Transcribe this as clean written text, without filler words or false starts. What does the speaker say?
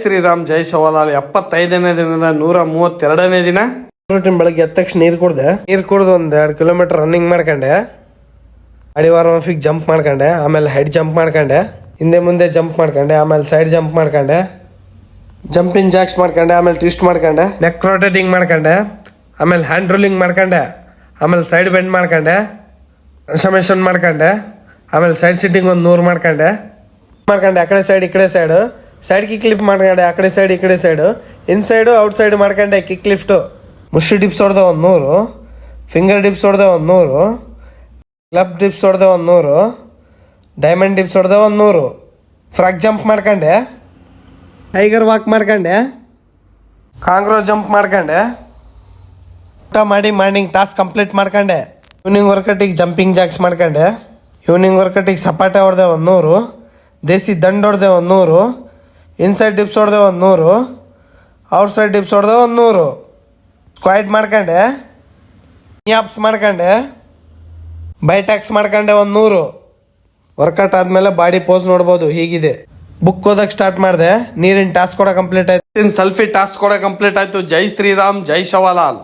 ಶ್ರೀರಾಮ್ ಜೈ ಶಿವಲಾಲ್ 75ನೇ ದಿನದ 132ನೇ ದಿನ. ಪ್ರೋಟೀನ್ ಬೆಳಗ್ಗೆ ಎದ್ದ ತಕ್ಷಣ ನೀರು ಕುಡ್ದು ಒಂದು 2 ಕಿಲೋಮೀಟರ್ ರನ್ನಿಂಗ್ ಮಾಡ್ಕೊಂಡೆ. ಬಾಡಿ ವಾರ್ಮ್ ಜಂಪ್ ಮಾಡ್ಕೊಂಡೆ, ಆಮೇಲೆ ಹೆಡ್ ಜಂಪ್ ಮಾಡ್ಕೊಂಡೆ, ಹಿಂದೆ ಮುಂದೆ ಜಂಪ್ ಮಾಡ್ಕೊಂಡೆ, ಆಮೇಲೆ ಸೈಡ್ ಜಂಪ್ ಮಾಡ್ಕೊಂಡೆ, ಜಂಪಿಂಗ್ ಜಾಕ್ಸ್ ಮಾಡ್ಕೊಂಡೆ, ಆಮೇಲೆ ಟ್ವಿಸ್ಟ್ ಮಾಡ್ಕೊಂಡೆ, ನೆಕ್ ರೊಟೇಟಿಂಗ್ ಮಾಡ್ಕೊಂಡೆ, ಆಮೇಲೆ ಹ್ಯಾಂಡ್ ರೋಲಿಂಗ್ ಮಾಡ್ಕೊಂಡೆ, ಆಮೇಲೆ ಸೈಡ್ ಬೆಂಡ್ ಮಾಡ್ಕೊಂಡೆ, ಟ್ರಾನ್ಸ್ಫಾರ್ಮೇಷನ್ ಮಾಡ್ಕೊಂಡೆ, ಆಮೇಲೆ ಸೈಡ್ ಸಿಟ್ಟಿಂಗ್ ಒಂದು 100 ಮಾಡ್ಕೊಂಡೆ. ಆ ಕಡೆ ಸೈಡ್ ಈ ಕಡೆ ಸೈಡ್ ಕಿಕ್ ಲಿಫ್ಟ್ ಮಾಡ್ಕೊಂಡೆ, ಆ ಕಡೆ ಸೈಡ್ ಈ ಕಡೆ ಸೈಡು, ಇನ್ಸೈಡು ಔಟ್ ಸೈಡ್ ಮಾಡ್ಕೊಂಡೆ ಕಿಕ್ ಲಿಫ್ಟು. ಮುಷ್ಟಿ ಡಿಪ್ಸ್ ಹೊಡೆದೆ 100, ಫಿಂಗರ್ ಡಿಪ್ಸ್ ಹೊಡೆದೆ 100, ಕ್ಲಬ್ ಡಿಪ್ಸ್ ಹೊಡೆದೆ 100, ಡೈಮಂಡ್ ಡಿಪ್ಸ್ ಹೊಡೆದೆ 100, ಫ್ರಾಗ್ ಜಂಪ್ ಮಾಡ್ಕೊಂಡೆ, ಟೈಗರ್ ವಾಕ್ ಮಾಡ್ಕೊಂಡೆ, ಕಾಂಗ್ರೋ ಜಂಪ್ ಮಾಡ್ಕೊಂಡೆ. ಊಟ ಮಾಡಿ ಮಾರ್ನಿಂಗ್ ಟಾಸ್ಕ್ ಕಂಪ್ಲೀಟ್ ಮಾಡ್ಕೊಂಡೆ. ಈವ್ನಿಂಗ್ ವರ್ಕೌಟಿಗೆ ಜಂಪಿಂಗ್ ಜಾಕ್ಸ್ ಮಾಡ್ಕೊಂಡೆ. ಈವ್ನಿಂಗ್ ವರ್ಕೌಟಿಗೆ ಸಪಾಟೆ ಹೊಡೆದೆ 100, ದೇಸಿ ದಂಡ್ ಹೊಡೆದೆ 100, ಇನ್ಸೈಡ್ ಡಿಪ್ಸ್ ಹೊಡೆದೆ 100, ಔಟ್ ಸೈಡ್ ಡಿಪ್ಸ್ ಹೊಡೆದೆ 100, ಸ್ಕ್ವಾಟ್ ಮಾಡ್ಕೊಂಡೆ, ನ್ಯಾಪ್ಸ್ ಮಾಡ್ಕೊಂಡೆ, ಬೈಟ್ಯಾಕ್ಸ್ ಮಾಡ್ಕೊಂಡೆ 100. ವರ್ಕೌಟ್ ಆದಮೇಲೆ ಬಾಡಿ ಪೋಸ್ ನೋಡ್ಬೋದು, ಹೀಗಿದೆ. ಬುಕ್ ಓದಕ್ಕೆ ಸ್ಟಾರ್ಟ್ ಮಾಡಿದೆ. ನೀರಿನ ಟಾಸ್ಕ್ ಕೂಡ ಕಂಪ್ಲೀಟ್ ಆಯ್ತು. ಸಲ್ಫಿ ಟಾಸ್ಕ್ ಕೂಡ ಕಂಪ್ಲೀಟ್ ಆಯ್ತು. ಜೈ ಶ್ರೀರಾಮ್ ಜೈ ಶಿವಲಾಲ್.